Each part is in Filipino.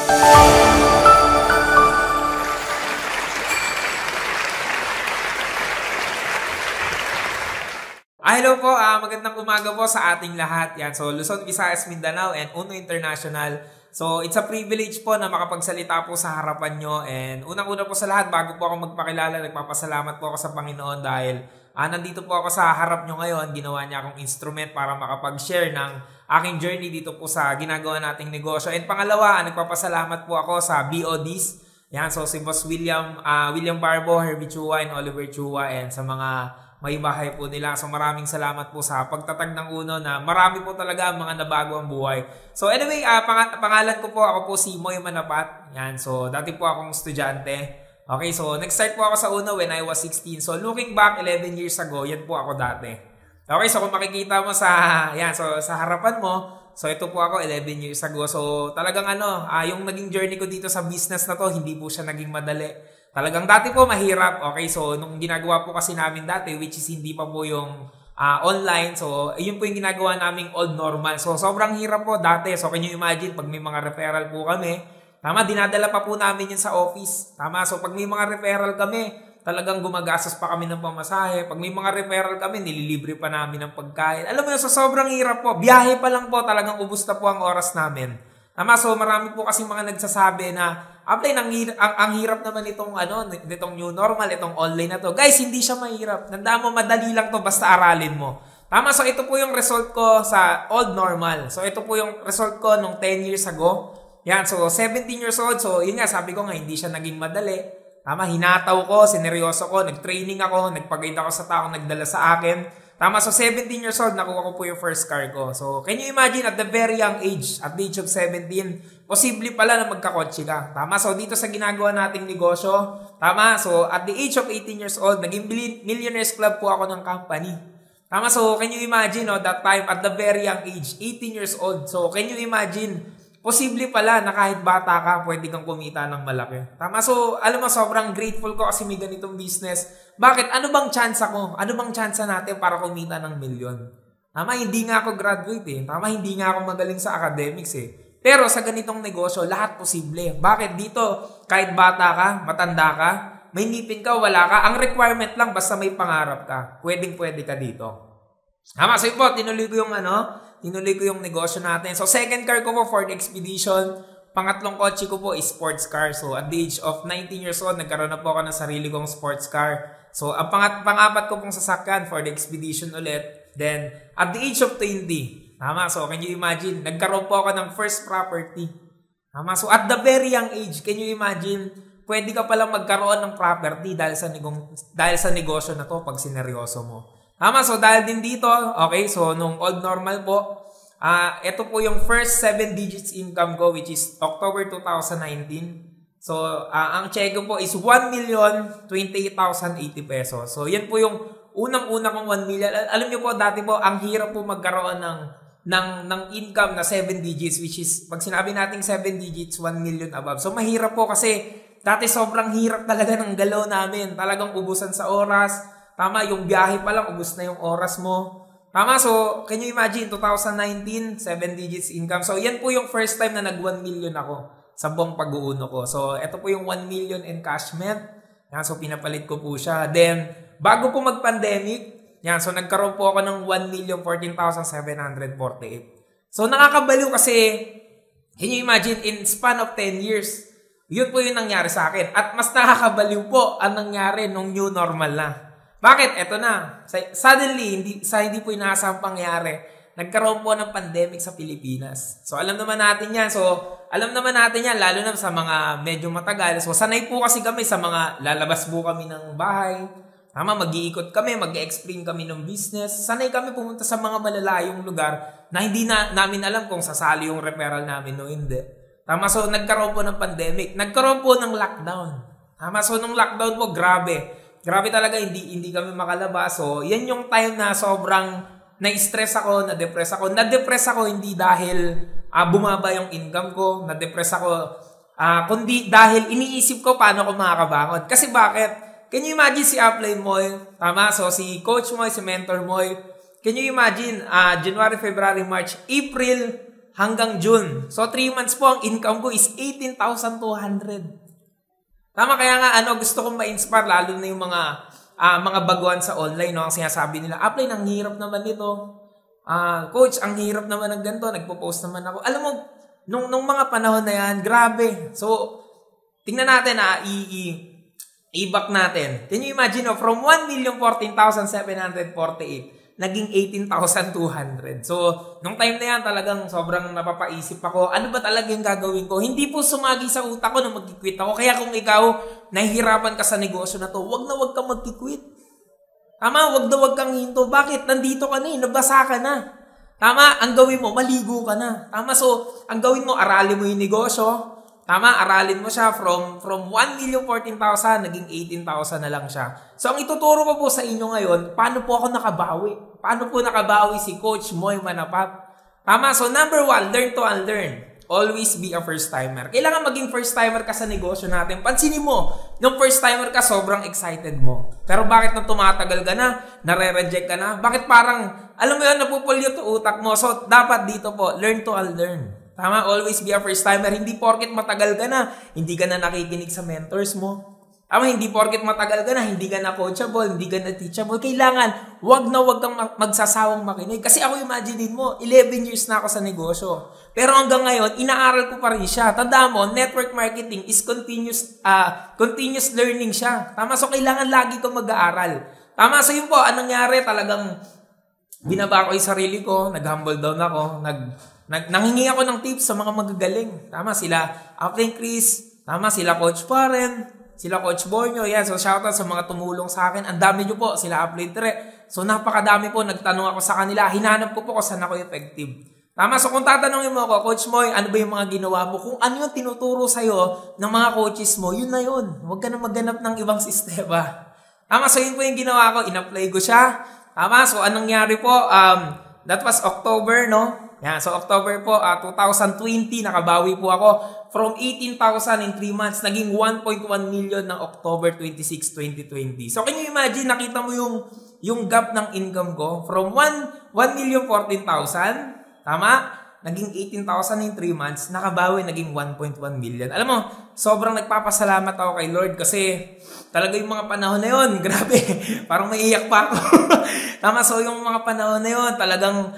Hello po, magandang umaga po sa ating lahat. Yan, so Luzon, Visayas, Mindanao, and Uno International. So it's a privilege po na makapagsalita po sa harapan nyo. And unang-una po sa lahat, bago po ako magpakilala, nagpapasalamat po ako sa Panginoon dahil nandito po ako sa harap nyo ngayon. Ginawa niya akong instrument para makapag-share ng aking journey dito po sa ginagawa nating negosyo. And pangalawa, nagpapasalamat po ako sa BODs. Yan, so si Boss William Barbo, Herbie Chua, and Oliver Chua, and sa mga may bahay po nila. So maraming salamat po sa pagtatag ng Uno na marami po talaga ang mga nabago ang buhay. So anyway, pangalan ko po, ako po si Moy Manapat. Yan, so dati po akong estudyante. Okay, so nag-start po ako sa Uno when I was 16. So looking back 11 years ago, yan po ako dati. Okay, so kung makikita mo sa harapan mo, so ito po ako 11 years ago. So talagang yung naging journey ko dito sa business na to, hindi po siya naging madali. Talagang dati po mahirap. Okay, so nung ginagawa po kasi namin dati, which is hindi pa po yung online. So yun po yung ginagawa naming old normal. So sobrang hirap po dati. So can you imagine pag may mga referral po kami, tama, dinadala pa po namin yun sa office. Tama, so pag may mga referral kami, talagang gumagastos pa kami ng pamasahe. Pag may mga referral kami, nililibre pa namin ng pagkain. Alam mo yun, so sobrang hirap po. Biyahe pa lang po, talagang ubos na po ang oras namin. Tama, so marami po kasi mga nagsasabi na ang hirap naman nitong new normal, itong online na to. Guys, hindi siya mahirap. Tandaan mo, madali lang to basta aralin mo. Tama, so ito po yung result ko sa old normal. So ito po yung result ko nung 10 years ago. Yan, so 17 years old. So yun nga, sabi ko nga, hindi siya naging madali. Tama, hinataw ko, sineryoso ko, nag-training ako, nagpag-guide ako sa taong nagdala sa akin. Tama, so 17 years old, nakuha ko po yung first car ko. So, can you imagine at the very young age, at the age of 17, posible pala na magkakotse ka. Tama, so dito sa ginagawa nating negosyo, tama, so at the age of 18 years old, naging Millionaires Club po ako ng company. Tama, so can you imagine, that time, at the very young age, 18 years old. So, can you imagine, posible pala na kahit bata ka, pwede kang kumita ng malaki. Tama, so alam mo, sobrang grateful ko kasi may ganitong business. Bakit? Ano bang chance ako? Ano bang chance natin para kumita ng milyon? Tama, hindi nga ako graduate eh. Tama, hindi nga ako magaling sa academics eh. Pero sa ganitong negosyo, lahat posible. Bakit? Dito, kahit bata ka, matanda ka, may ngipin ka, wala ka, ang requirement lang basta may pangarap ka. Pwedeng-pwede ka dito. Tama, so po, tinuloy ko yung negosyo natin. So second car ko po, Ford Expedition. Pangatlong kotse ko po is sports car. So at the age of 19 years old, nagkaroon na po ako ng sarili kong sports car. So ang pangapat ko pong sasakyan, Ford Expedition ulit. Then at the age of 20, tama, so can you imagine, nagkaroon po ako ng first property. Tama, so at the very young age, can you imagine, pwede ka palang magkaroon ng property dahil sa negosyo na to pag sineryoso mo. Tama, so dahil din dito, okay, so nung old normal po, ito po yung first 7 digits income ko, which is October 2019. So, ang check ko po is 1,028,080 pesos. So, yan po yung unang-una kong 1 million. Alam niyo po, dati po, ang hirap po magkaroon ng income na 7 digits, which is, pag sinabi nating 7 digits, 1 million above. So, mahirap po kasi, dati sobrang hirap talaga ng galaw namin. Talagang ubusan sa oras. Tama, yung biyahe pa lang, ubus na yung oras mo. Tama, so can you imagine, 2019, 7 digits income. So yan po yung first time na nag 1 million ako sa buong pag-uuno ko. So ito po yung 1 million encashment. Yan, so pinapalit ko po siya. Then, bago po mag-pandemic, yan, so nagkaroon po ako ng 1,14,748. So nakakabaliw kasi, can you imagine, in span of 10 years, yun po yung nangyari sa akin. At mas nakakabaliw po ang nangyari nung new normal na. Bakit? Eto na. Suddenly, hindi po inaasahang pangyari, nagkaroon po ng pandemic sa Pilipinas. So, alam naman natin yan. Lalo na sa mga medyo matagal. So, sanay po kasi kami sa mga lalabas po kami ng bahay. Tama, mag-iikot kami, mag-explain kami ng business. Sanay kami pumunta sa mga malalayong lugar na hindi namin alam kung sasali yung referral namin o hindi. Tama, so nagkaroon po ng pandemic. Nagkaroon po ng lockdown. Tama, so nung lockdown po, grabe talaga, hindi kami makalabas. So, yan yung time na sobrang na-stress ako, na-depress ako. Na-depress ako hindi dahil bumaba yung income ko. Na-depress ako kundi dahil iniisip ko paano ko makakabangon. Kasi bakit? Can you imagine si upline Moy? Tama? So, si coach Moy, si mentor Moy. Can you imagine January, February, March, April, hanggang June. So 3 months po, ang income ko is 18,200. Tama, kaya nga gusto kong ma-inspire lalo na yung mga baguhan sa online, no? Ang sinasabi nila, apply, ang hirap naman nito. Coach, ang hirap naman ng ganito, nagpo-post naman ako. Alam mo, nung mga panahon na yan, grabe. So, tingnan natin, i-back natin. Can you imagine, from 1,014,748, naging 18,200. So, nung time na yan, talagang sobrang napapaisip ako, ano ba talaga yung gagawin ko? Hindi po sumagi sa utak ko na mag-quit ako. Kaya kung ikaw, nahihirapan ka sa negosyo na to, wag na wag kang mag-quit. Tama, wag na wag kang hinto. Bakit? Nandito ka na nabasa ka na. Tama, ang gawin mo, maligo ka na. Tama, so, ang gawin mo, aralin mo yung negosyo. Tama, aralin mo siya from 1,014,000, naging 18,000 na lang siya. So, ang ituturo ko po sa inyo ngayon, paano po ako nakabawi? Paano po nakabawi si Coach Moy Manapat? Tama, so number 1, learn to unlearn. Always be a first-timer. Kailangan maging first-timer ka sa negosyo natin. Pansinin mo, nung first-timer ka, sobrang excited mo. Pero bakit nung tumatagal ka na, nare-reject ka na? Bakit parang, alam mo yun, napupulyo to utak mo? So, dapat dito po, learn to unlearn. Tama, always be a first-timer. Hindi porket matagal ka na, hindi ka na nakikinig sa mentors mo. Tama, hindi porket matagal ka na, hindi ka na coachable, hindi ka na teachable. Kailangan, wag na wag kang magsasawang makinig. Kasi ako, imagine mo, 11 years na ako sa negosyo. Pero hanggang ngayon, inaaral ko pa rin siya. Tandaan mo, network marketing is continuous learning siya. Tama, so kailangan lagi kang mag-aaral. Tama, so yun po, anong nangyari? Talagang binaba ko yung sarili ko, nag-humble down ako, nanghingi ako ng tips sa mga magagaling. Tama, sila Upline Chris, tama, sila Coach Paren, sila Coach Bornyo, yan. So, shoutout sa mga tumulong sa akin. Ang dami nyo po, sila Upline Tre. So, napakadami po, nagtanong ako sa kanila. Hinanap ko po kung saan ako effective. Tama, so kung tatanungin mo ako, Coach Moy, ano ba yung mga ginawa mo? Kung ano yung tinuturo sa'yo ng mga coaches mo, yun na yun. Huwag ka na magganap ng ibang sistema. Tama, so yun po yung ginawa ko. In-apply ko siya. Tama, so anong nangyari po? That was October, no? Yan, so October po, 2020, nakabawi po ako. From 18,000 in 3 months, naging 1.1 million ng October 26, 2020. So can you imagine, nakita mo yung gap ng income ko? From 1,014,000, tama? Naging 18,000 in 3 months. Nakabawi, naging 1.1 million. Alam mo, sobrang nagpapasalamat ako kay Lord kasi talaga yung mga panahon na yun, grabe, parang maiiyak pa ako. Tama, so yung mga panahon na yun, talagang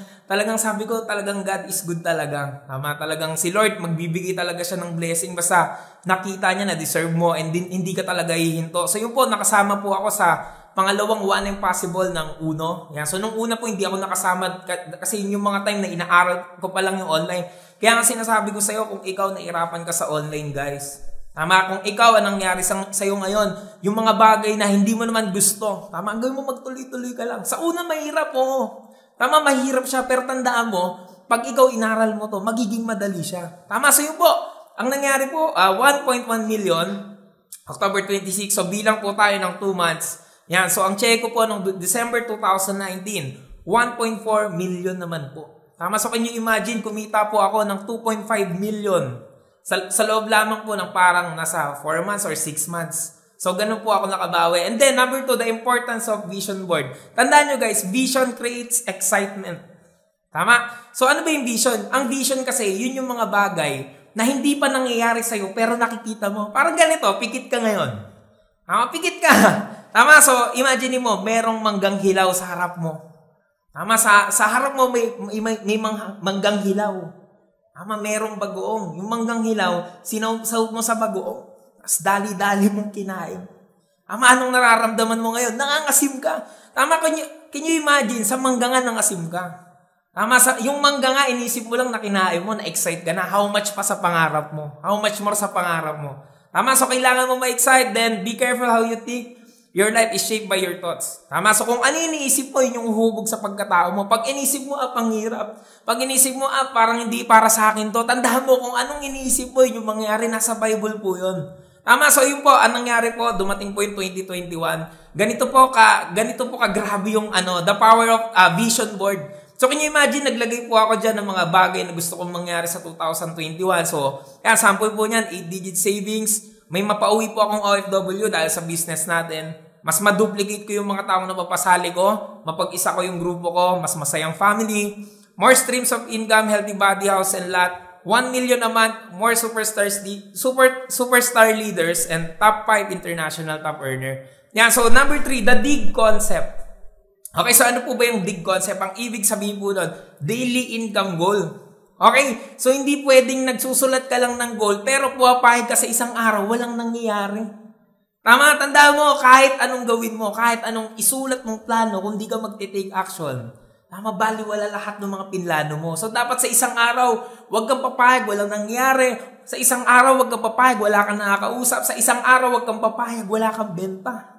sabi ko, talagang God is good talaga. Tama, talagang si Lord, magbibigay talaga siya ng blessing basta nakita niya na deserve mo and hindi ka talaga hihinto. So yun po, nakasama po ako sa pangalawang One Impossible ng Uno. Yan. So, nung una po, hindi ako nakasama kasi yung mga time na inaaral ko pa lang yung online. Kaya nga sinasabi ko sa'yo, kung ikaw nahirapan ka sa online, guys. Tama, kung ikaw, anong nangyari sa'yo ngayon, yung mga bagay na hindi mo naman gusto, tama, ang gawin mo, magtuloy-tuloy ka lang. Sa una, mahirap po. Tama, mahirap siya, pero tandaan mo, pag ikaw inaral mo to, magiging madali siya. Tama, so yun po, ang nangyari po, 1.1 million, October 26, so bilang po tayo ng 2 months, yan, so ang check ko po noong December 2019, 1.4 million naman po. Tama, so can you imagine, kumita po ako ng 2.5 million sa loob lamang po ng parang nasa 4 months or 6 months. So ganun po ako nakabawi. And then number 2, the importance of vision board. Tandaan nyo guys, vision creates excitement. Tama? So ano ba yung vision? Ang vision kasi, yun yung mga bagay na hindi pa nangyayari sa'yo pero nakikita mo. Parang ganito, pikit ka ngayon. Tama, pikit ka. Tama, so imagine mo, merong manggang hilaw sa harap mo. Tama, sa harap mo may manggang hilaw. Tama, merong bagoong. Yung manggang hilaw, sinawsaw mo sa bagoong. Tapos dali-dali mong kinain. Tama, anong nararamdaman mo ngayon? Nangangasim ka. Tama, can you imagine, sa manggangan nangasim ka. Tama, yung mangganga, inisip mo lang na kinain mo, na-excite ka na. How much pa sa pangarap mo? How much more sa pangarap mo? Tama, so kailangan mo ma-excite, then be careful how you think. Your life is shaped by your thoughts. Tama? So kung ano iniisip mo, yun yung uhubog sa pagkatao mo. Pag inisip mo, panghirap. Pag inisip mo, parang hindi para sa akin to. Tandaan mo kung anong iniisip mo, yun yung mangyari. Nasa Bible po yun. Tama? So yun po, anong nangyari po, dumating po yung 2021. Ganito po ka grabe yung the power of vision board. So can you imagine, naglagay po ako dyan ng mga bagay na gusto kong mangyari sa 2021. So, sample po niyan, 8-digit savings. May mapauwi po akong OFW dahil sa business natin. Mas maduplicate ko yung mga taong napapasali ko, mapag-isa ko yung grupo ko, mas masayang family, more streams of income, healthy body, house, and lot, 1 million a month, more superstar leaders, and top 5 international top earner. Yan, so number 3, the DIG concept. Okay, so ano po ba yung DIG concept? Ang ibig sabihin po nun, daily income goal. Okay, so hindi pwedeng nagsusulat ka lang ng goal, pero puwapahid ka sa isang araw, walang nangyayari. Tama, tanda mo, kahit anong gawin mo, kahit anong isulat mong plano, kung di ka magte-take action, tama, baliwala lahat ng mga pinlano mo. So, dapat sa isang araw, huwag kang papayag, walang nangyari. Sa isang araw, huwag kang papayag, wala kang nakakausap. Sa isang araw, huwag kang papayag, wala kang benta.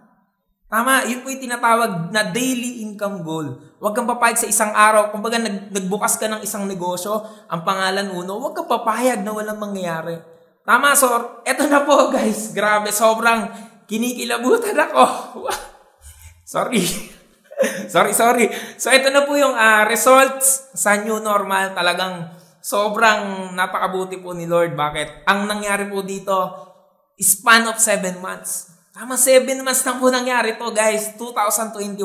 Tama, yun po yung tinatawag na daily income goal. Huwag kang papayag sa isang araw. Kung baga nagbukas ka ng isang negosyo, ang pangalan uno, huwag kang papayag na walang mangyayari. Tama, so, eto na po guys. Grabe, sobrang kinikilabutan ako. Sorry. Sorry. So, ito na po yung results sa new normal. Talagang sobrang napakabuti po ni Lord. Bakit? Ang nangyari po dito, span of 7 months. Tama, 7 months lang po nangyari to guys, 2021.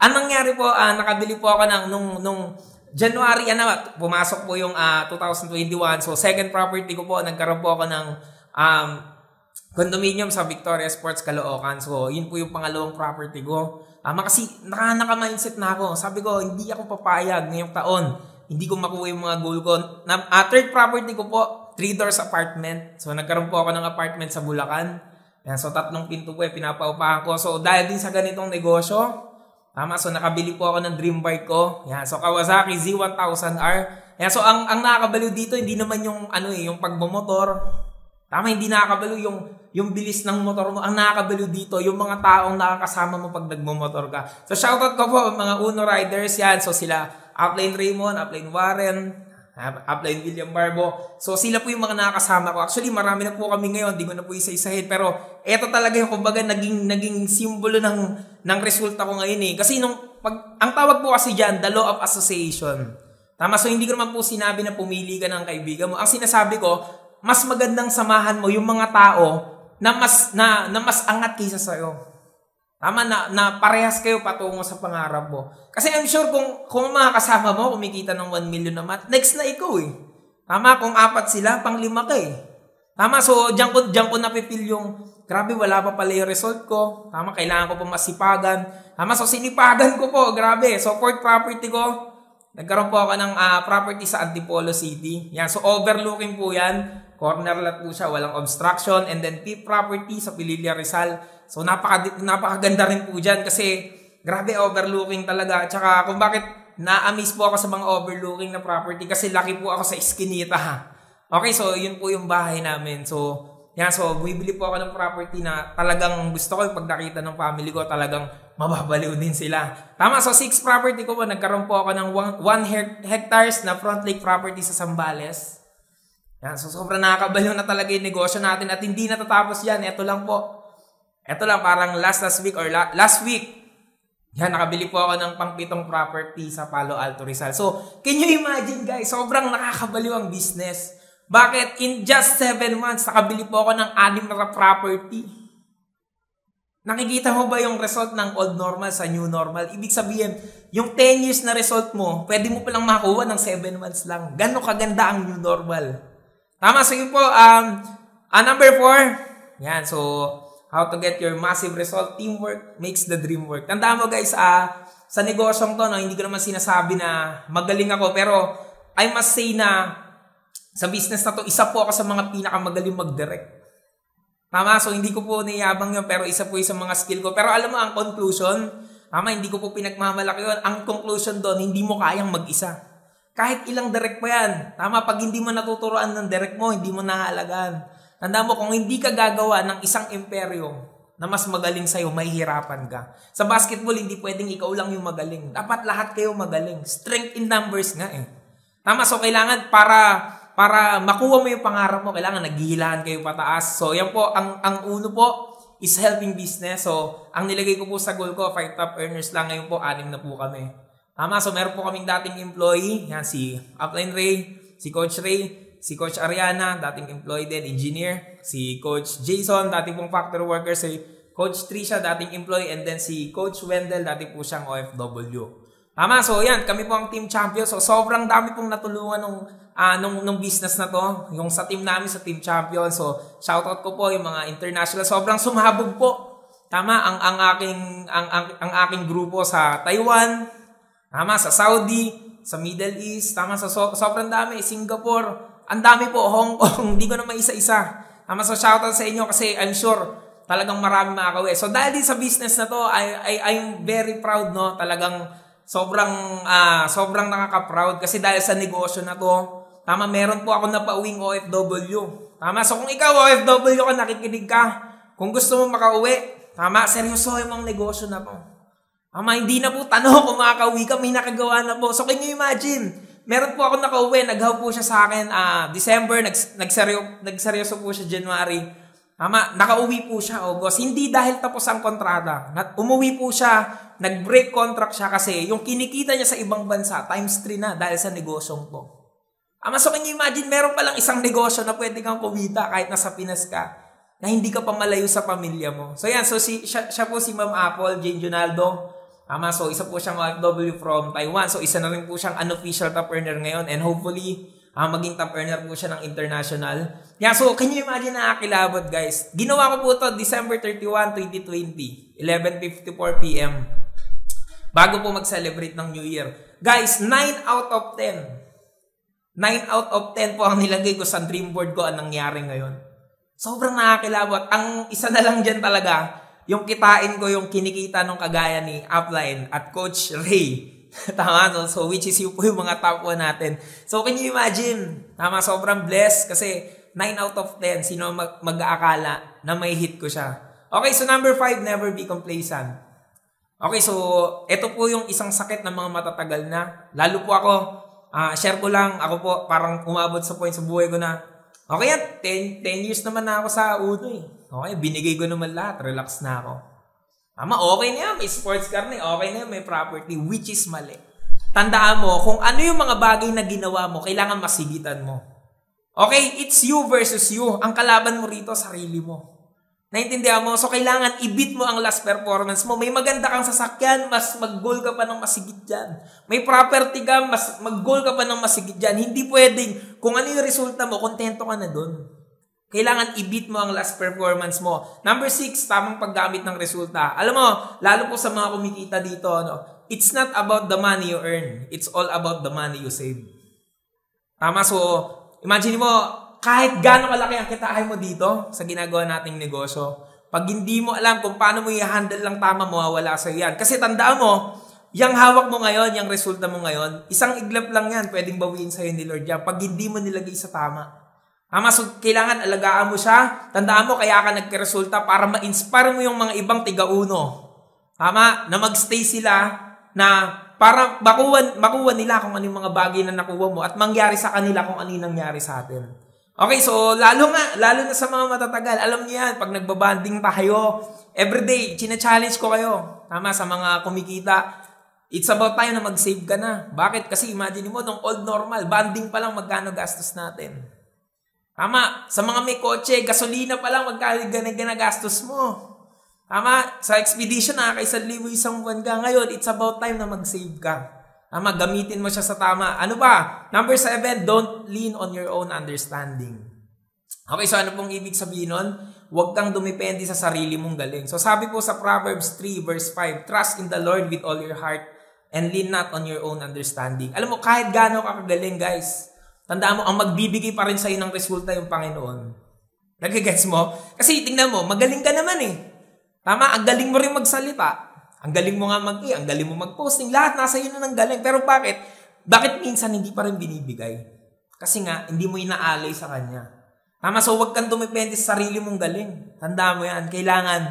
Ang nangyari po, nakabili po ako ng nung January, pumasok po yung 2021. So, second property ko po, nagkaroon po ako ng condominium sa Victoria Sports, Caloocan. So, yun po yung pangalawang property ko. Kasi naka-mindset na ako. Sabi ko, hindi ako papayag ngayong taon. Hindi ko makuha yung mga goal ko. Third property ko po, 3 doors apartment. So, nagkaroon po ako ng apartment sa Bulacan. Yan, so 3 pinto po pinapaupahan ko. So dahil din sa ganitong negosyo, so nakabili po ako ng dream bike ko. Yan, so Kawasaki Z1000R. Yan, so ang nakakabaliw dito hindi naman yung yung pagmomotor. Tama, hindi nakakabaliw yung bilis ng motor mo. Ang nakakabaliw dito yung mga taong nakakasama mo pag nagmomotor ka. So shoutout ko po mga Uno riders yan. So sila Upline Raymond, Upline Warren, Upline William Barbo. So sila po yung mga nakakasama ko. Actually marami na po kami ngayon, di ko na po isa-isahin. Pero eto talaga yung kumbaga naging simbolo ng resulta ko ngayon eh. Kasi ang tawag po kasi dyan, the law of association. Tama, so hindi ko naman po sinabi na pumili ka ng kaibigan mo. Ang sinasabi ko, mas magandang samahan mo yung mga tao na mas angat kaysa sa'yo. Tama, na parehas kayo patungo sa pangarap mo. Kasi I'm sure kung mga kasama mo, kumikita ng 1 million na mat, next na ikaw eh. Tama, kung 4 sila, pang 5 ka eh. Tama, so diyan ko napipil yung, grabe, wala pa pala yung result ko. Tama, kailangan ko pa masipagan. Tama, so sinipagan ko po, grabe. So fourth property ko, nagkaroon po ako ng property sa Antipolo City. Yan, so overlooking po yan. Corner lot po siya, walang obstruction. And then fifth property sa Pililla Rizal. So napakaganda rin po dyan kasi grabe overlooking talaga. Tsaka kung bakit na-amaze po ako sa mga overlooking na property kasi laki po ako sa Eskinita. Okay, so yun po yung bahay namin. So bumibili po ako ng property na talagang gusto ko yung pag nakita ng family ko talagang mababaliw din sila. Tama, so 6 property ko po, nagkaroon po ako ng 1 hectares na front lake property sa Zambales. Yan, so sobrang nakakabaliw na talaga yung negosyo natin at hindi natatapos yan. Ito lang po. Ito lang parang last week. Yan, nakabili po ako ng pang-7 property sa Palo Alto, Rizal. So, can you imagine guys, sobrang nakakabaliw ang business. Bakit? In just 7 months, nakabili po ako ng 6 na property. Nakikita mo ba yung result ng old normal sa new normal? Ibig sabihin, yung 10 years na result mo, pwede mo palang makuha ng 7 months lang. Gano'ng kaganda ang new normal. Tama, so yun po, number 4. Yan, so, how to get your massive result. Teamwork makes the dream work. Tandaan mo guys, sa negosyong to, hindi ko naman sinasabi na magaling ako. Pero I must say na sa business na to, isa po ako sa mga pinakamagaling mag-direct. Tama, so hindi ko po niyabang yun, pero isa po yung sa mga skill ko. Pero alam mo, ang conclusion, hindi ko po pinagmamalaki yun. Ang conclusion doon, hindi mo kayang mag-isa. Kahit ilang direct pa yan. Tama, pag hindi mo natuturuan ng direct mo, hindi mo nahalagaan. Tandaan mo, kung hindi ka gagawa ng isang imperyo na mas magaling sa'yo, mahihirapan ka. Sa basketball, hindi pwedeng ikaw lang yung magaling. Dapat lahat kayo magaling. Strength in numbers nga eh. Tama, so kailangan para makuha mo yung pangarap mo, kailangan naghihilahan kayo pataas. So yan po, ang uno po is helping business. So ang nilagay ko po sa goal ko, 5 top earners lang. Ngayon po, 6 na po kami. Tama, so meron po kaming dating employee. Yan, si Upline Ray, si Coach Ray, si Coach Ariana, dating employee din, engineer. Si Coach Jason, dating pong factory worker. Si Coach Trisha, dating employee. And then si Coach Wendell, dating po siyang OFW. Tama, so yan, kami po ang team champion. So sobrang dami pong natulungan nung business na to, yung sa team namin sa team champion. So shoutout ko po yung mga international, sobrang sumabog po. Tama, ang aking grupo sa Taiwan, tama, sa Saudi, sa Middle East, tama, sa sobrang dami, Singapore, ang dami po, Hong Kong, hindi ko na maisa-isa. Tama, so shoutout sa inyo kasi I'm sure talagang marami makakauwi. So dahil din sa business na to, I'm very proud, no, talagang sobrang nakaka-proud kasi dahil sa negosyo na to, tama, meron po ako napauwing OFW. Tama, so kung ikaw OFW ka, nakikinig ka, kung gusto mo makauwi, tama, seryoso yung mga negosyo na po. Tama, hindi na po tanong kung makakauwi ka, may nakagawa na po. So can you imagine, meron po ako nakauwi, naghaw po siya sa akin, December, nagseryoso po siya January. Tama, nakauwi po siya August. Hindi dahil tapos ang kontrata. Umuwi po siya, nag-break contract siya kasi yung kinikita niya sa ibang bansa, times 3 na dahil sa negosyong to. Tama, so can you imagine, meron palang isang negosyo na pwede kang kumita kahit nasa Pinas ka, na hindi ka pa malayo sa pamilya mo. So yan, so siya po si Ma'am Apple, Jane Junaldo. Tama, so isa po siyang OFW from Taiwan. So isa na rin po siyang unofficial top earner ngayon and hopefully maging top earner po siya ng international. Yeah, so can you imagine nakakilabot guys? Ginawa ko po ito December 31, 2020, 11:54 PM. Bago po mag-celebrate ng New Year. Guys, 9 out of 10. 9 out of 10 po ang nilagay ko sa dream board ko ang nangyari ngayon. Sobrang nakakilabot. Ang isa na lang dyan talaga, yung kitain ko yung kinikita nung kagaya ni Upline at Coach Ray. Tama, no? So which is yung po yung mga top 1 natin. So can you imagine? Tama, sobrang blessed kasi 9 out of 10, sino mag-aakala na may hit ko siya. Okay, so number 5, never be complacent. Okay, so ito po yung isang sakit ng mga matatagal na. Lalo po ako, share ko lang, ako po parang umabot sa point sa buhay ko na okay yan, 10 years naman na ako sa uno eh. Okay, binigay ko naman lahat, relax na ako. Tama, okay na yan, may sports car na, okay na yan, may property, which is mali. Tandaan mo, kung ano yung mga bagay na ginawa mo, kailangan masigitan mo. Okay, it's you versus you. Ang kalaban mo rito, sarili mo. Naintindihan mo? So, kailangan i-beat mo ang last performance mo. May maganda kang sasakyan, mas mag-goal ka pa ng masigit dyan. May property ka, mas mag-goal ka pa ng masigit dyan. Hindi pwedeng, kung ano yung resulta mo, kontento ka na dun. Kailangan i-beat mo ang last performance mo. Number 6, tamang paggamit ng resulta. Alam mo, lalo po sa mga kumikita dito, no, it's not about the money you earn. It's all about the money you save. Tama, so, imagine mo, kahit gaano kalaki ang kitaan mo dito sa ginagawa nating negosyo, pag hindi mo alam kung paano mo i-handle lang tama, mawawala sa yan. Kasi tandaan mo, yung hawak mo ngayon, yung resulta mo ngayon, isang iglap lang yan, pwedeng bawiin sa'yo ni Lord yan, pag hindi mo nilagay sa tama. Tama, so kailangan alagaan mo siya. Tandaan mo, kaya ka nagkaresulta para ma-inspire mo yung mga ibang tiga-uno. Tama, na magstay sila, na para makuha nila kung ano yung mga bagay na nakuha mo at mangyari sa kanila kung ano yung nangyari sa atin. Okay, so lalo na sa mga matatagal, alam niyo yan, pag nagbabanding tayo, everyday, china-challenge ko kayo. Tama, sa mga kumikita, it's about tayo na mag-save ka na. Bakit? Kasi imagine mo, nung old normal, banding pa lang magkano gastos natin. Tama, sa mga may kotse, gasolina pa lang magkano ginagastos mo. Tama, sa expedition nakaka-1,000 isang buwan ka. Ngayon, it's about time na mag-save ka. Tama, gamitin mo siya sa tama. Ano ba? Number 7, don't lean on your own understanding. Okay, so ano pong ibig sabihin nun? Huwag kang dumepende sa sarili mong galing. So sabi po sa Proverbs 3 verse 5, trust in the Lord with all your heart and lean not on your own understanding. Alam mo, kahit gaano ka kagaling, guys, tandaan mo, ang magbibigay pa rin sa'yo ng resulta yung Panginoon. Nagigets mo? Kasi tingnan mo, magaling ka naman eh. Tama, ang galing mo rin magsalita. Ang galing mo nga ang galing mo mag-posting. Lahat nasa iyo na ng galing. Pero bakit? Bakit minsan hindi pa rin binibigay? Kasi nga, hindi mo inaalay sa Kanya. Tama, so huwag kang dumepende sa sarili mong galing. Tandaan mo yan. Kailangan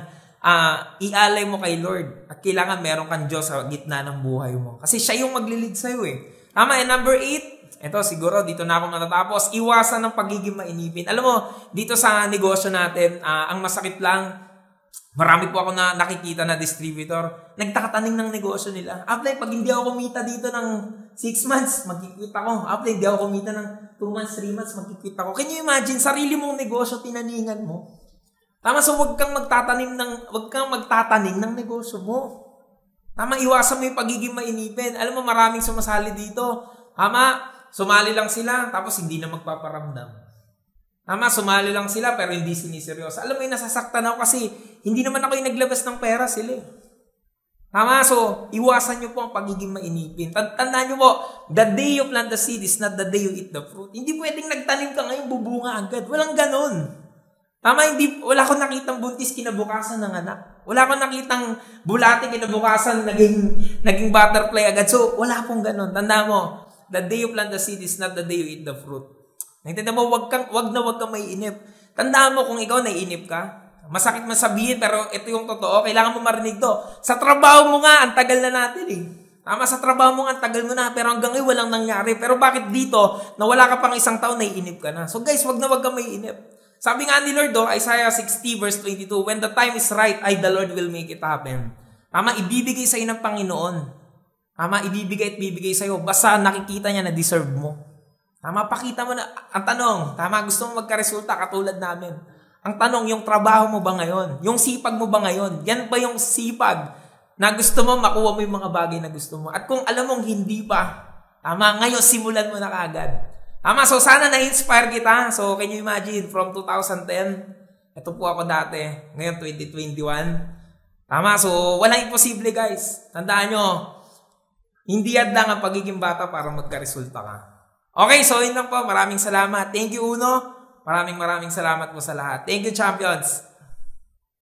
ialay mo kay Lord. At kailangan meron kang Diyos sa gitna ng buhay mo. Kasi siya yung maglilid sa'yo eh. Tama, and number 8, ito siguro, dito na ako matatapos. Iwasan ng pagiging mainipin. Alam mo, dito sa negosyo natin, ang masakit lang, marami po ako na nakikita na distributor, nagtakataning ng negosyo nila. Apply, pag hindi ako kumita dito ng 6 months, magkikita ko. Apply, hindi ako kumita ng 2 months, 3 months, magkikita ko. Can you imagine, sarili mong negosyo, tinaningan mo? Tama, so huwag kang magtatanim ng negosyo mo. Tama, iwasan mo yung pagiging mainipin. Alam mo, maraming sumasali dito. Tama, sumali lang sila, tapos hindi na magpaparamdam. Tama, sumali lang sila, pero hindi siniseryoso. Alam mo yung nasasaktan ako kasi hindi naman ako yung naglabas ng pera sila. Tama, so, iwasan nyo po ang pagiging mainipin. Tandaan nyo po, the day you plant the seed is not the day you eat the fruit. Hindi pwedeng nagtanim ka ngayon, bubunga agad. Walang ganon. Tama, wala akong nakitang buntis kinabukasan ng anak. Wala akong nakitang bulati kinabukasan naging butterfly agad. So, wala pong ganun. Tanda mo, the day you plant the seed is not the day you eat the fruit. Naintindihan mo, wag kang maiinip. Tandaan mo kung ikaw naiinip ka. Masakit man sabihin, pero ito yung totoo. Kailangan mo marinig to. Sa trabaho mo nga, ang tagal na natin eh. Tama, sa trabaho mo nga, ang tagal mo na. Pero hanggang ngayon, walang nangyari. Pero bakit dito, na wala ka pang isang taon, naiinip ka na? So guys, wag kang maiinip. Sabi nga ni Lord, Isaiah 60 verse 22, when the time is right, the Lord will make it happen. Tama, ibibigay sa iyo ng Panginoon. Tama, ibibigay at bibigay sa iyo. Basta nakikita niya na deserve mo. Tama, pakita mo na. Ang tanong, tama, gusto mo magkaresulta katulad namin. Ang tanong, yung trabaho mo ba ngayon? Yung sipag mo ba ngayon? Yan ba yung sipag na gusto mo makuha mo yung mga bagay na gusto mo? At kung alam mong hindi pa, tama, ngayon simulan mo na kaagad. Tama, so sana na-inspire kita. So can you imagine, from 2010, ito po ako dati, ngayon 2021. Tama, so walang imposible guys. Tandaan nyo, hindi yan lang ang pagiging bata para magka-resulta ka. Okay, so yun lang po. Maraming salamat. Thank you, Uno. Maraming salamat po sa lahat. Thank you, champions.